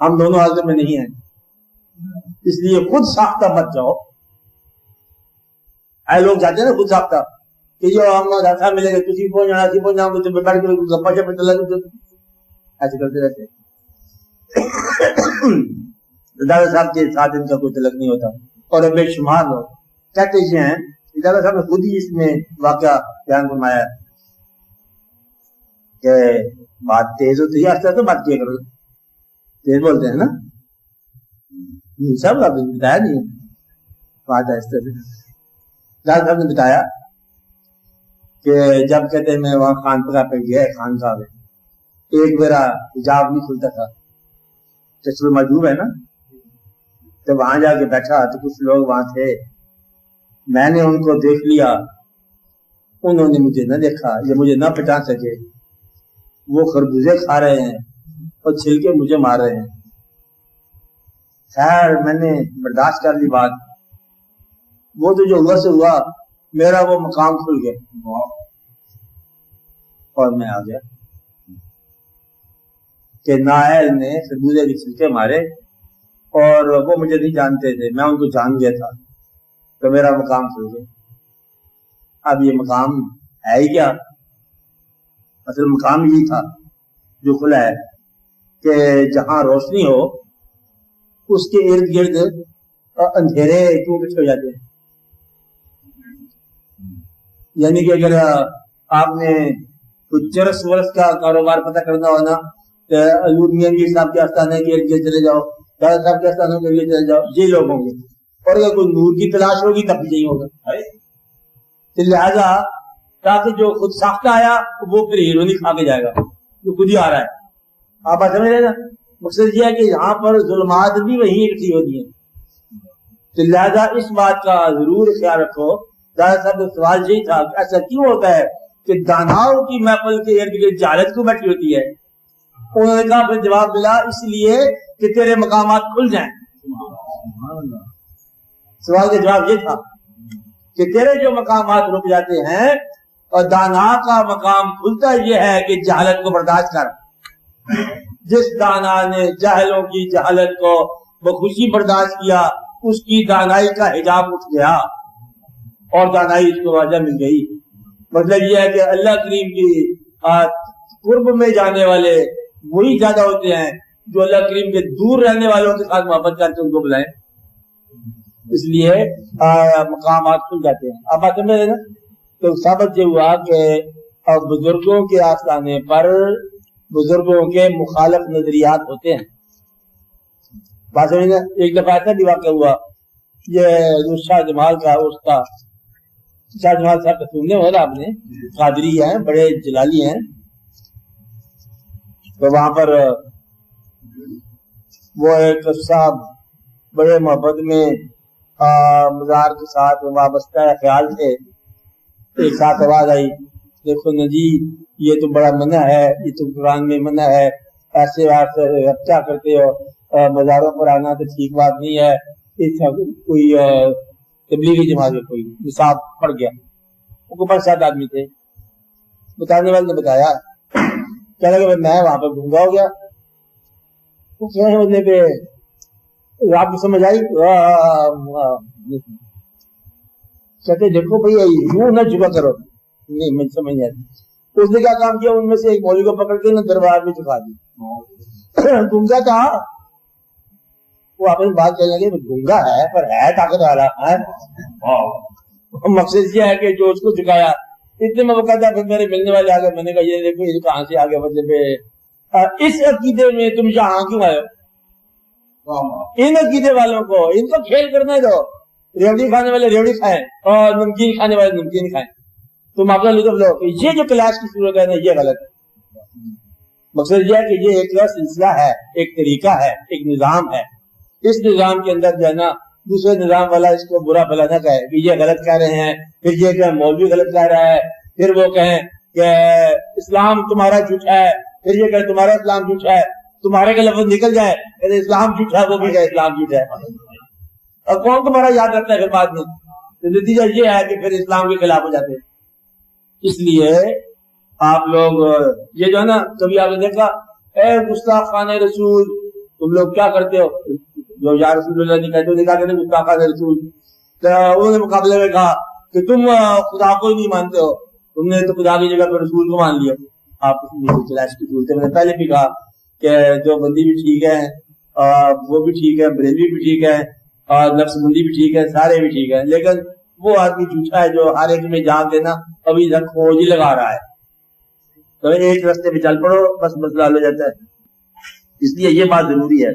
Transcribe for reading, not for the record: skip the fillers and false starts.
ہم دونوں حالت میں نہیں ہیں، اس لیے خود ساختہ مت جاؤ. اے لوگ جاتے ہیں نا خود ساختہ کہ جو ہم راستہ ملے گا کسی پہنچ جانا کسی پہنچ جانا تو بیٹھ کے گپا شپا چلا ایسے کرتے رہتے. دادا صاحب کے ساتھ ان کا کوئی تعلق نہیں ہوتا اور بے شمار لوگ کہتے ہیں. دادا صاحب نے خود ہی اس میں واقعہ بیان فرمایا کہ بات تیز ہوتی ہے آہستہ تو بات کیا کرو، تیز بولتے ہیں نا سب آپ نے بتایا نہیں بات آہستہ سے. دادا صاحب نے بتایا کہ جب کہتے ہیں میں وہاں خان پگا پہ گیا خان صاحب ایک میرا حجاب نہیں کھلتا تھا، چشم موجود ہے نا، تو وہاں جا کے بیٹھا تو کچھ لوگ وہاں تھے، میں نے ان کو دیکھ لیا، انہوں نے مجھے نہ دیکھا، یہ مجھے نہ پہچان سکے، وہ خربوزے کھا رہے ہیں اور چھلکے مجھے مار رہے ہیں. خیر میں نے برداشت کر لی بات، وہ تو جو ہوا سے ہوا، میرا وہ مقام کھل گیا اور میں آ گیا کہ نااہل نے خربوزے کے چھلکے مارے اور وہ مجھے نہیں جانتے تھے، میں ان کو جان گیا تھا تو میرا مقام کھل گیا. اب یہ مقام ہے ہی کیا؟ اصل مقام یہی تھا جو کھلا ہے کہ جہاں روشنی ہو اس کے ارد گرد اندھیرے کیوں کچھ ہو جاتے ہیں. یعنی کہ اگر آپ نے کچھ چرس ورس کا کاروبار پتہ کرنا ہو نا تو حضور میاں میر صاحب کے آستانے کے ارد گرد چلے جاؤ، دادا صاحب کے آستانے کے ارد گرد چلے جاؤ، یہ لوگ ہوں گے. اور اگر کوئی نور کی تلاش ہوگی تب بھی یہی ہوگا. تو لہذا تاکہ جو خود ساختہ آیا وہ پھر ہیرونی کھا کے جائے گا جو خود ہی آ رہا ہے. آپ بات سمجھ رہے نا؟ مقصد یہ ہے کہ یہاں پر ظلمات بھی وہیں اکٹھی ہوتی ہیں. تو لہذا اس بات کا ضرور خیال رکھو. دادا صاحب کا سوال یہی تھا کہ ایسا کیوں ہوتا ہے کہ داناؤں کی محفل کے ارد گرد جہالت کیوں بیٹھی ہوتی ہے؟ انہوں نے کہا پھر جواب ملا اس لیے کہ تیرے مقامات کھل جائیں. سوال کا جواب یہ تھا کہ تیرے جو مقامات رک جاتے ہیں اور دانا کا مقام کھلتا یہ ہے کہ جہالت کو برداشت کر. جس دانا نے جاہلوں کی جہالت کو بخوشی برداشت کیا اس کی دانائی کا حجاب اٹھ گیا اور دانائی اس کو واجہ مل گئی. مطلب یہ ہے کہ اللہ کریم کی قرب میں جانے والے وہی زیادہ ہوتے ہیں جو اللہ کریم کے دور رہنے والوں کے ساتھ محبت کر کے ان کو بلائیں. اس لیے مقامات کھل جاتے ہیں. اب بات میں نا تو ثابت یہ ہوا کہ بزرگوں کے آستانے پر بزرگوں کے مخالف نظریات ہوتے ہیں. بات سمجھنا. ایک دفعہ ایسا بھی واقع ہوا، یہ شاہ جمال کا اس کا شاہ جمال صاحب کا سننے والا آپ نے قادری ہیں، بڑے جلالی ہیں. تو وہاں پر وہ ایک صاحب بڑے محبت میں مزار کے ساتھ وابستہ خیال تھے. ایک ساتھ آواز آئی دیکھو نجی یہ تو بڑا منع ہے، یہ تو قرآن میں منع ہے، ایسے کیا کرتے ہو، مزاروں پر آنا تو ٹھیک بات نہیں ہے. کوئی تبلیغی جماعت میں کوئی نصاب پڑ گیا، وہ کو 5-7 آدمی تھے. بتانے والے نے بتایا کہنے لگا میں وہاں پہ گونگا ہو گیا. وہ کہنے پہ آپ کو سمجھ آئی؟ کہتے دیکھو بھائی یوں نہ جھکا کرو. نہیں مجھے سمجھ نہیں آتی. اس نے کیا کام کیا، ان میں سے ایک مولوی کو پکڑ کے نا دربار میں چکا دی. گونگا تھا وہ آپس بات کہنے لگے گونگا ہے پر ہے طاقت والا ہے. مقصد یہ ہے کہ جو اس کو چکایا اتنے میں وہ کہتا پھر میرے ملنے والے آگے. میں نے کہا یہ دیکھو یہ کہاں سے آگے مطلب اس عقیدے میں تم یہاں کیوں آئے ہو؟ ان عقیدے والوں کو ان کو کھیل کرنے دو. ریوڑی کھانے والے ریوڑی کھائیں اور نمکین کھانے والے نمکین کھائیں. تم اپنا لطف لو. یہ جو کلاس کی صورت ہے نا یہ غلط ہے. مقصد یہ ہے کہ یہ ایک سلسلہ ہے، ایک طریقہ ہے، ایک نظام ہے. اس نظام کے اندر جو ہے نا دوسرے نظام والا اس کو برا بھلا نہ کہے کہ یہ غلط کہہ رہے ہیں، پھر یہ کہ مولوی غلط کہہ رہا ہے، پھر وہ کہیں کہ اسلام تمہارا جھوٹا ہے، پھر یہ کہ تمہارا اسلام جھوٹا ہے. تمہارے کا لفظ نکل جائے کہ اسلام جھوٹا ہے، وہ بھی کہ اسلام جھوٹا ہے. اور کون تمہارا یاد رکھتا ہے پھر بعد میں؟ تو نتیجہ یہ ہے کہ پھر اسلام کے خلاف ہو جاتے ہیں. اس لیے آپ لوگ یہ جو ہے نا کبھی آپ نے دیکھا اے گستاخان رسول تم لوگ کیا کرتے ہو؟ جو یا رسول اللہ نہیں کہتے، کہا کہ گستاخان رسول. تو انہوں نے مقابلے میں کہا کہ تم خدا کو ہی نہیں مانتے ہو، تم نے تو خدا کی جگہ پر رسول کو مان لیا. آپ چلاش کی صورت میں نے پہلے بھی کہا کہ جو بندی بھی ٹھیک ہے، وہ بھی ٹھیک ہے، بریلوی بھی ٹھیک ہے، اور نفس بندی بھی ٹھیک ہے، سارے بھی ٹھیک ہے، لیکن وہ آدمی جھوٹا ہے جو ہر ایک میں جان دینا ابھی تک کھوج ہی لگا رہا ہے. تو ایک رستے پہ چل پڑو، بس مسئلہ حل ہو جاتا ہے. اس لیے یہ بات ضروری ہے.